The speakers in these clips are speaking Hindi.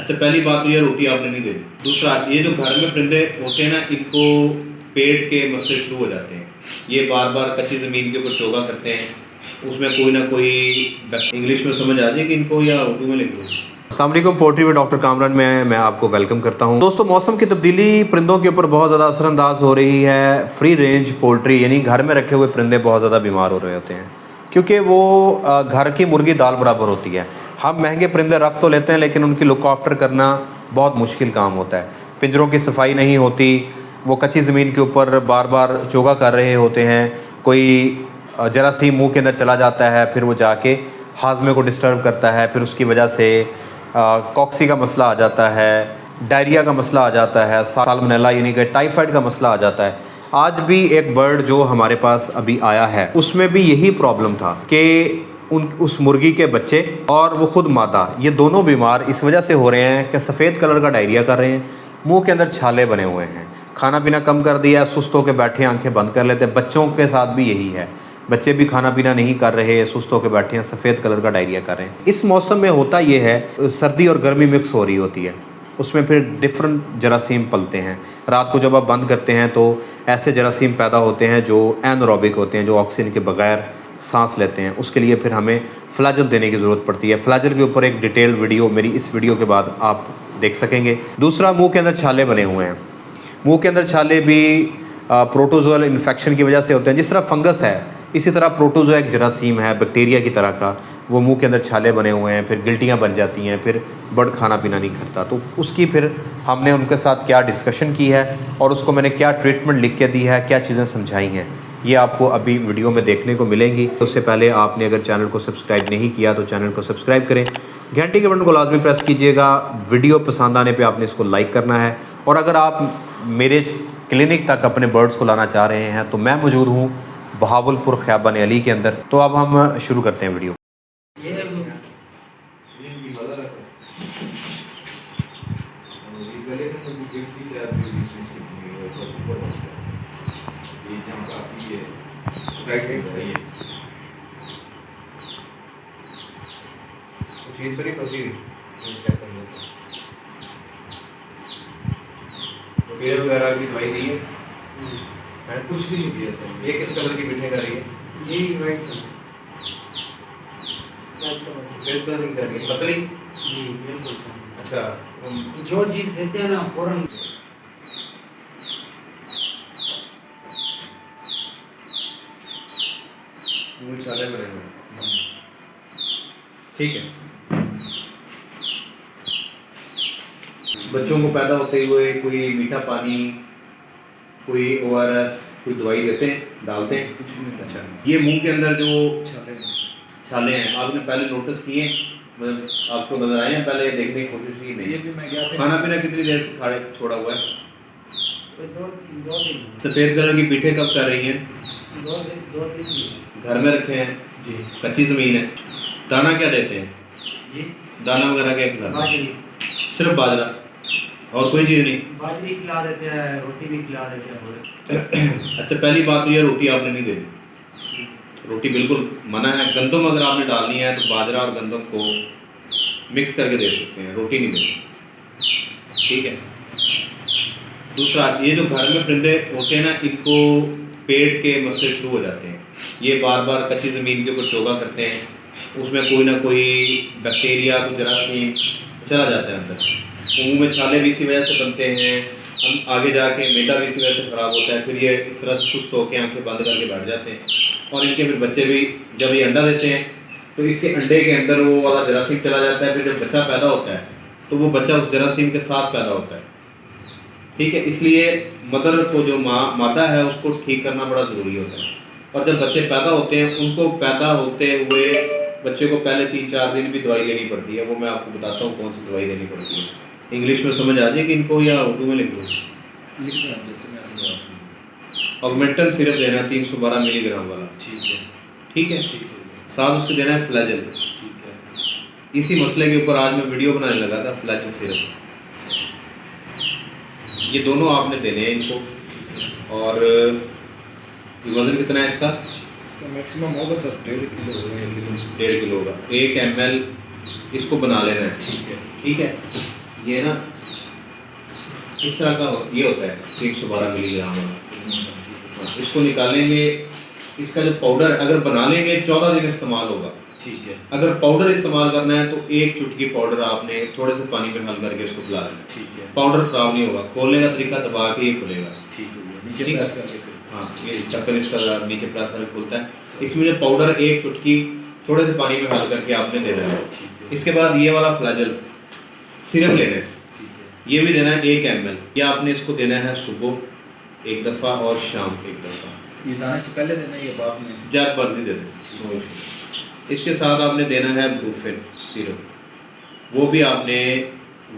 अच्छा, पहली बात तो ये रोटी आपने नहीं देनी। दूसरा, ये जो घर में परिंदे होते हैं ना, इनको पेट के मसले शुरू हो जाते हैं। ये बार बार कच्ची ज़मीन के ऊपर चोगा करते हैं, उसमें कोई ना कोई, इंग्लिश में समझ आ जाए कि इनको, या उर्दू में लिख दो। अस्सलाम वालेकुम, पोल्ट्री में डॉक्टर कामरान में मैं आपको वेलकम करता हूं। दोस्तों, मौसम की तब्दीली परिंदों के ऊपर बहुत ज़्यादा असरअंदाज हो रही है। फ्री रेंज पोल्ट्री यानी घर में रखे हुए परिंदे बहुत ज़्यादा बीमार हो रहे होते हैं, क्योंकि वो घर की मुर्गी दाल बराबर होती है। हम महंगे परिंदे रख तो लेते हैं, लेकिन उनकी लुक आफ्टर करना बहुत मुश्किल काम होता है। पिंजरों की सफाई नहीं होती, वो कच्ची ज़मीन के ऊपर बार बार चोगा कर रहे होते हैं। कोई जरासीम मुँह के अंदर चला जाता है, फिर वो जाके हाजमे को डिस्टर्ब करता है, फिर उसकी वजह से कॉक्सी का मसला आ जाता है, डायरिया का मसला आ जाता है, साल्मोनेला यानी कि टाइफाइड का मसला आ जाता है। आज भी एक बर्ड जो हमारे पास अभी आया है, उसमें भी यही प्रॉब्लम था कि उस मुर्गी के बच्चे और वो खुद मादा, ये दोनों बीमार इस वजह से हो रहे हैं कि सफ़ेद कलर का डायरिया कर रहे हैं, मुंह के अंदर छाले बने हुए हैं, खाना पीना कम कर दिया, सुस्त होकर बैठे, आंखें बंद कर लेते हैं। बच्चों के साथ भी यही है, बच्चे भी खाना पीना नहीं कर रहे, सुस्त होकर बैठे हैं, सफ़ेद कलर का डायरिया कर रहे हैं। इस मौसम में होता ये है, सर्दी और गर्मी मिक्स हो रही होती है, उसमें फिर डिफरेंट जरासीम पलते हैं। रात को जब आप बंद करते हैं तो ऐसे जरासीम पैदा होते हैं जो एनरोबिक होते हैं, जो ऑक्सीजन के बगैर सांस लेते हैं। उसके लिए फिर हमें फ्लैजल देने की ज़रूरत पड़ती है। फ्लैजल के ऊपर एक डिटेल वीडियो मेरी इस वीडियो के बाद आप देख सकेंगे। दूसरा, मुंह के अंदर छाले बने हुए हैं। मुंह के अंदर छाले भी प्रोटोजोअल इन्फेक्शन की वजह से होते हैं। जिस तरह फंगस है, इसी तरह प्रोटोजोआ एक जरासीम है बैक्टीरिया की तरह का, वो मुंह के अंदर छाले बने हुए हैं, फिर गिल्टियाँ बन जाती हैं, फिर बर्ड खाना पीना नहीं करता। तो उसकी फिर हमने उनके साथ क्या डिस्कशन की है और उसको मैंने क्या ट्रीटमेंट लिख के दी है, क्या चीज़ें समझाई हैं, ये आपको अभी वीडियो में देखने को मिलेंगी। उससे पहले आपने अगर चैनल को सब्सक्राइब नहीं किया तो चैनल को सब्सक्राइब करें, घंटी के बटन को लाजमी प्रेस कीजिएगा। वीडियो पसंद आने पे आपने इसको लाइक करना है। और अगर आप मेरे क्लिनिक तक अपने बर्ड्स को लाना चाह रहे हैं तो मैं मौजूद हूँ बहावलपुर ख़ियाबान अली के अंदर। तो अब हम शुरू करते हैं वीडियो। वगैरह की दवाई दी है, मैंने कुछ भी नहीं दिया सर। ये किस कलर की मिठाई कर रही है? यही वाइट सफ़ेद कलर की कर रही है, पतली। जी बिल्कुल। अच्छा, जो चीज़ देते हैं ना फौरन। मुँह छाले बने हुए, ठीक है। बच्चों को पैदा होते हुए कोई मीठा पानी, कोई ORS, कोई दवाई देते हैं, डालते हैं? कुछ नहीं। अच्छा, ये मुंह के अंदर जो छाले हैं, आपने पहले नोटिस किए? मतलब आपको नजर आए हैं? पहले देखने की कोशिश की नहीं? ये भी मैं गया था। खाना पीना कितनी देर से खाने छोड़ा हुआ है? दो दिन। सफ़ेद कलर की पीठे कब कर रही हैं? दो दिन घर में रखे हैं जी। कच्ची ज़मीन है। दाना क्या देते हैं जी? दाना वगैरह क्या खिलाते हैं? बाजरी। सिर्फ बाजरा और कोई चीज़ नहीं? बाजरी खिला देते हैं, रोटी भी खिला देते हैं। अच्छा, पहली बात तो ये रोटी आपने नहीं देनी, रोटी बिल्कुल मना है। गंदम अगर आपने डालनी है तो बाजरा और गंदम को मिक्स करके दे सकते हैं, रोटी नहीं देनी, ठीक है। दूसरा, ये जो घर में परिंदे होते हैं ना, इनको पेट के मसले शुरू हो जाते हैं। ये बार बार कच्ची ज़मीन के ऊपर चोगा करते हैं, उसमें कोई ना कोई बैक्टीरिया, कोई जरासीम चला जाता है अंदर। मुँह में छाले भी इसी वजह से बनते हैं, हम आगे जाके मैदा भी इसी वजह से ख़राब होता है। फिर ये इस तरह से सुस्त होकर आंखें बंद करके बैठ जाते हैं, और इनके फिर बच्चे भी, जब ये अंडा देते हैं तो इसके अंडे के अंदर वो वाला जरासीम चला जाता है। फिर जब बच्चा पैदा होता है तो वो बच्चा उस जरासीम के साथ पैदा होता है, ठीक है। इसलिए मदर को, जो मादा है, उसको ठीक करना बड़ा ज़रूरी होता है। और जब बच्चे पैदा होते हैं, उनको पैदा होते हुए बच्चे को पहले 3-4 दिन भी दवाई लेनी पड़ती है। वो मैं आपको बताता हूँ कौन सी दवाई लेनी पड़ती है। इंग्लिश में समझ आ जाएगी इनको, या उर्दू में लिख दो? ऑगमेंटन सिरप देना है 312 मिलीग्राम वाला, ठीक है। ठीक है, ठीक है। साथ उसको देना है फ्लैजल, ठीक है। इसी मसले के ऊपर आज मैं वीडियो बनाने लगा था, फ्लैजल सिरप। ये दोनों आपने देने हैं इनको। और वज़न कितना है इसका? मैक्सिमम होगा सर 1.5 किलो होगा। 1.5 किलो होगा। 1 ml इसको बना लेना है, ठीक है। ठीक है। ये ना इस तरह का ये होता है 312 मिलीग्राम वाला। इसको निकालेंगे, इसका जो पाउडर अगर बना लेंगे 14 दिन इस्तेमाल होगा। ठीक है। अगर पाउडर इस्तेमाल करना है तो एक चुटकी पाउडर आपने थोड़े से पानी में हल करके इसको पिला लेना। ठीक है। पाउडर खराब नहीं होगा, खोलने का तरीका दबा के ये खुलेगा। ठीक है, नीचे प्रेस करके फिर। हाँ, ये ढक्कन इसका नीचे प्रेस करके खुलता है। इसमें जो पाउडर एक चुटकी थोड़े से पानी में हल करके आपने दे देना है। इसके बाद ये वाला फ्लैजल सिरप लेना है, ये भी देना है 1 ml। ये आपने इसको देना है सुबह एक दफ़ा और शाम एक दफ़ा। ये दाने से पहले देना है या बाद में? जब मर्जी दे दें। इसके साथ आपने देना है ब्रूफेन सिरप, वो भी आपने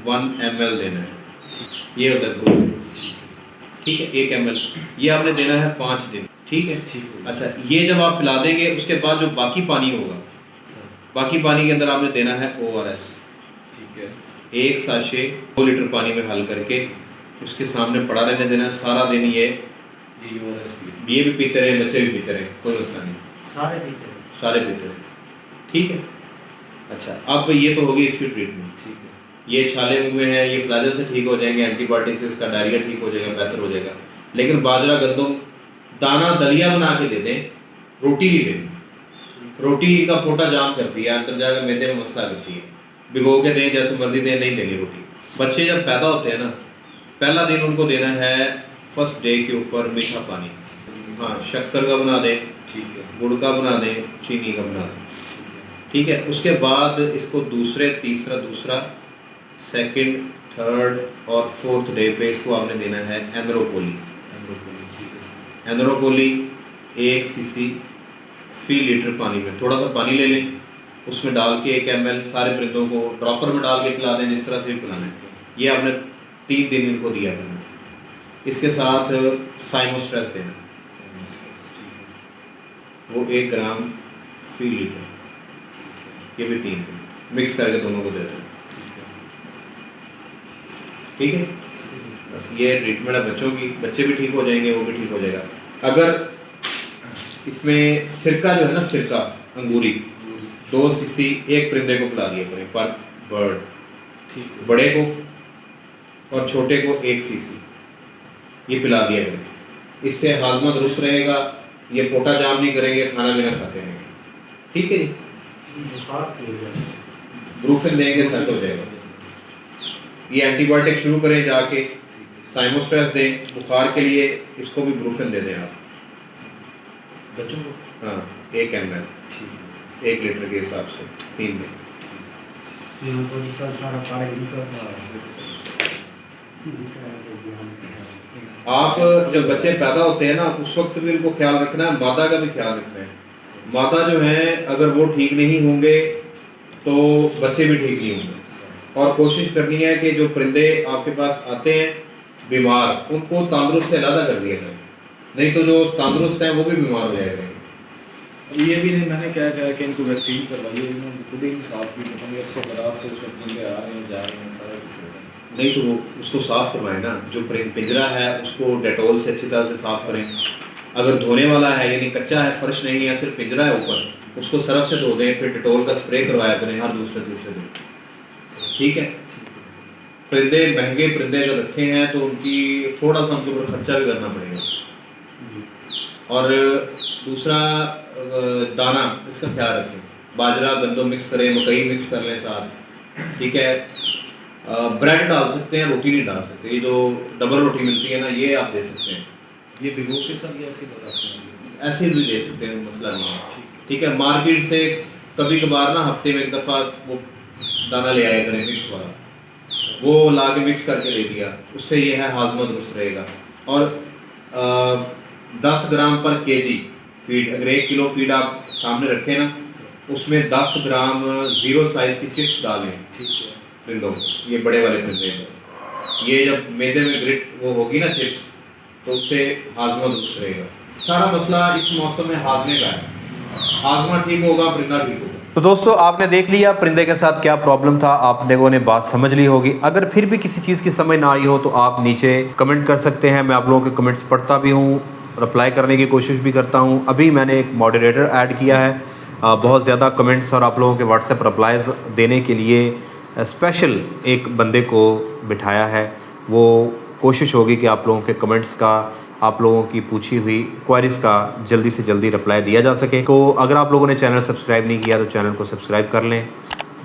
1 ml देना है। ये होता है ब्रूफेन, ठीक है, 1 ml। ये आपने देना है 5 दिन, ठीक है। अच्छा, ये जब आप पिला देंगे उसके बाद जो बाकी पानी होगा, बाकी पानी के अंदर आपने देना है ORS। ठीक है। 1 साशे 2 लीटर पानी में हल करके उसके सामने पड़ा रहने देना है सारा दिन। ये भी पीते रहे, बच्चे भी पीते रहे, कोई मसला नहीं, सारे पीते रहे, ठीक है। अच्छा, अब ये तो होगी इसकी ट्रीटमेंट। ठीक है। ये छाले मुँह में है, ये फ्लैजल से ठीक हो जाएंगे, एंटीबायोटिक से इसका डायरिया ठीक हो जाएगा, बेहतर हो जाएगा। लेकिन बाजरा गंदम दाना दलिया बना के दे दें, रोटी नहीं दें। रोटी का पोटा जाम करती है, अंदर जाकर मैदे में मसला करती है। भिगो के दें, जैसे मर्जी दें, नहीं देंगे रोटी। बच्चे जब पैदा होते हैं ना, पहला दिन उनको देना है फर्स्ट डे के ऊपर मीठा पानी। हाँ, शक्कर का बना दें, ठीक है, गुड़ का बना दें, चीनी का बना दें, ठीक है। उसके बाद इसको दूसरा सेकंड, थर्ड और फोर्थ डे पे इसको आपने देना है एनरोकोली। एनरोकोली 1 cc फी लीटर पानी में, थोड़ा सा पानी ले लें, उसमें डाल के 1 ml सारे परिंदों को ड्रॉपर में डाल के पिला दें, जिस तरह से भी पिलाना है। ये आपने 3 दिन इनको दिया करना। इसके साथ साइमोस्ट्रेस देना, वो 1 ग्राम फी लीटर, ये भी 3 दिन मिक्स करके दोनों को दे दें, ठीक है। बस ये ट्रीटमेंट है बच्चों की, बच्चे भी ठीक हो जाएंगे, वो भी ठीक हो जाएगा। अगर इसमें सिरका जो है ना, सिरका अंगूरी 2 cc एक परिंदे को पिला दिया करें पर बर्ड, ठीक है। बड़े को और छोटे को 1 cc ये पिला दिया करें। इससे हाजमा दुरुस्त रहेगा, ये पोटा जाम नहीं करेंगे, खाना पीना खाते रहेंगे, ठीक है जी। ब्रूफेन देंगे, सेट हो जाएगा। ये एंटीबायोटिक शुरू करें जाके, साइमोस्ट्रेस दें बुखार के लिए, इसको भी ब्रूफेन दे दें आप बच्चों को। हाँ, 1 ml 1 लीटर के हिसाब से 3 दिन। आप जब बच्चे पैदा होते हैं ना, उस वक्त भी उनको ख्याल रखना है, मादा का भी ख्याल रखना है। मादा जो है अगर वो ठीक नहीं होंगे तो बच्चे भी ठीक नहीं होंगे। और कोशिश करनी है कि जो परिंदे आपके पास आते हैं बीमार, उनको तंदुरुस्त से अलग कर दिया जाए, नहीं तो जो तंदुरुस्त हैं वो भी बीमार हो जाएंगे। ये भी नहीं, मैंने क्या कहा कि इनको वैक्सीन करवाई है, इन्होंने खुद ही नहीं साफ की, पता नहीं इससे बरात से उसमें परिंदे आ रहे हैं, जा रहे हैं, सारा कुछ हो रहा है। नहीं तो वो उसको साफ़ करवाएं ना, जो पिंजरा है उसको डेटोल से अच्छी तरह से साफ़ करें। अगर धोने वाला है, यानी कच्चा है, फर्श नहीं है, सिर्फ पिंजरा है ऊपर, उसको सरफ से धो दें, फिर डेटोल का स्प्रे करवाया करें हर दूसरे दिन, ठीक है। परिंदे महंगे परिंदे अगर रखे हैं तो उनकी थोड़ा सा उनके ऊपर खर्चा भी करना पड़ेगा। और दूसरा दाना, इसका ख्याल रखें, बाजरा गंदम मिक्स करें, मकई मिक्स कर लें साथ, ठीक है। ब्रेड डाल सकते हैं, रोटी नहीं डाल सकते। ये जो डबल रोटी मिलती है ना, ये आप दे सकते हैं। ये भिगो के सब ऐसे बताते हैं, ऐसे भी दे सकते हैं, मसला नहीं है, ठीक है। मार्केट से कभी कभार ना हफ्ते में 1 दफ़ा वो दाना ले आया करें मिक्स वाला, वो ला के मिक्स करके ले दिया, उससे ये है हाजमा दुरुस्त रहेगा। और 10 ग्राम पर केजी फीड, अगर 1 किलो फीड आप सामने रखें ना, उसमें 10 ग्राम 0 साइज़ की चिप्स डालें, ठीक है। परिंदों, ये बड़े वाले परिंदे, ये जब मैदे में ग्रिट वो होगी ना चिप्स, तो उससे हाजमा दुरुस्त रहेगा। सारा मसला इस मौसम में हाजमे का है, हाजमा ठीक होगा, परिंदा ठीक होगा। तो दोस्तों, आपने देख लिया परिंदे के साथ क्या प्रॉब्लम था, आप लोगों ने बात समझ ली होगी। अगर फिर भी किसी चीज़ की समझ ना आई हो तो आप नीचे कमेंट कर सकते हैं, मैं आप लोगों के कमेंट्स पढ़ता भी हूँ, रिप्लाई करने की कोशिश भी करता हूँ। अभी मैंने एक मॉडरेटर ऐड किया है, बहुत ज़्यादा कमेंट्स और आप लोगों के व्हाट्सएप रिप्लाइज़ देने के लिए स्पेशल एक बंदे को बिठाया है। वो कोशिश होगी कि आप लोगों के कमेंट्स का, आप लोगों की पूछी हुई क्वारीज़ का जल्दी से जल्दी रिप्लाई दिया जा सके। तो अगर आप लोगों ने चैनल सब्सक्राइब नहीं किया तो चैनल को सब्सक्राइब कर लें,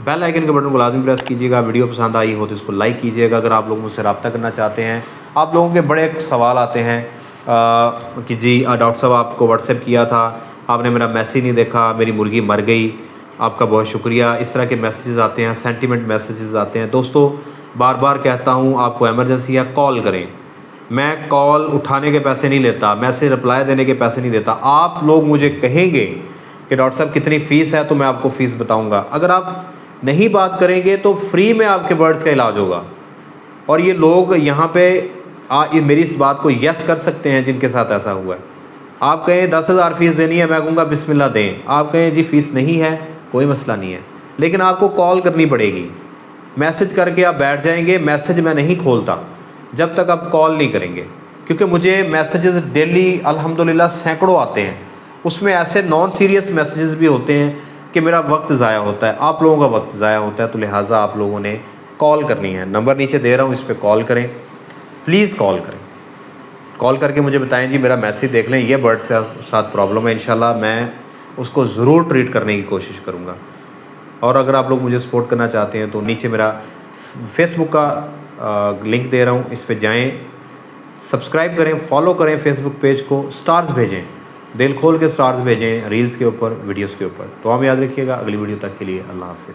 बेल आइकन के बटन को लाजमी प्रेस कीजिएगा। वीडियो पसंद आई हो तो इसको लाइक कीजिएगा। अगर आप लोग मुझसे रब्ता करना चाहते हैं, आप लोगों के बड़े सवाल आते हैं कि जी डॉक्टर साहब आपको व्हाट्सएप किया था, आपने मेरा मैसेज नहीं देखा, मेरी मुर्गी मर गई, आपका बहुत शुक्रिया। इस तरह के मैसेजेस आते हैं, सेंटिमेंट मैसेजेस आते हैं। दोस्तों बार बार कहता हूँ, आपको एमरजेंसी है कॉल करें। मैं कॉल उठाने के पैसे नहीं लेता, मैसेज रिप्लाई देने के पैसे नहीं देता। आप लोग मुझे कहेंगे कि डॉक्टर साहब कितनी फ़ीस है तो मैं आपको फ़ीस बताऊंगा। अगर आप नहीं बात करेंगे तो फ्री में आपके बर्ड्स का इलाज होगा। और ये लोग यहाँ पे मेरी इस बात को यस कर सकते हैं जिनके साथ ऐसा हुआ है। आप कहें 10,000 फ़ीस देनी है, मैं कहूँगा बिस्मिल्लाह दें। आप कहें जी फ़ीस नहीं है, कोई मसला नहीं है, लेकिन आपको कॉल करनी पड़ेगी। मैसेज करके आप बैठ जाएंगे, मैसेज मैं नहीं खोलता जब तक आप कॉल नहीं करेंगे, क्योंकि मुझे मैसेजेस डेली अल्हम्दुलिल्लाह सैकड़ों आते हैं। उसमें ऐसे नॉन सीरियस मैसेजेस भी होते हैं कि मेरा वक्त ज़ाया होता है, आप लोगों का वक्त ज़ाया होता है। तो लिहाजा आप लोगों ने कॉल करनी है। नंबर नीचे दे रहा हूँ, इस पर कॉल करें, प्लीज़ कॉल करें। कॉल करके मुझे बताएं जी मेरा मैसेज देख लें, ये बर्ड के साथ प्रॉब्लम है, इंशाल्लाह मैं उसको ज़रूर ट्रीट करने की कोशिश करूँगा। और अगर आप लोग मुझे सपोर्ट करना चाहते हैं तो नीचे मेरा फेसबुक का लिंक दे रहा हूँ, इस पर जाएँ, सब्सक्राइब करें, फॉलो करें फेसबुक पेज को, स्टार्स भेजें, दिल खोल के स्टार्स भेजें रील्स के ऊपर, वीडियोस के ऊपर। तो हम याद रखिएगा। अगली वीडियो तक के लिए अल्लाह हाफ़िज़।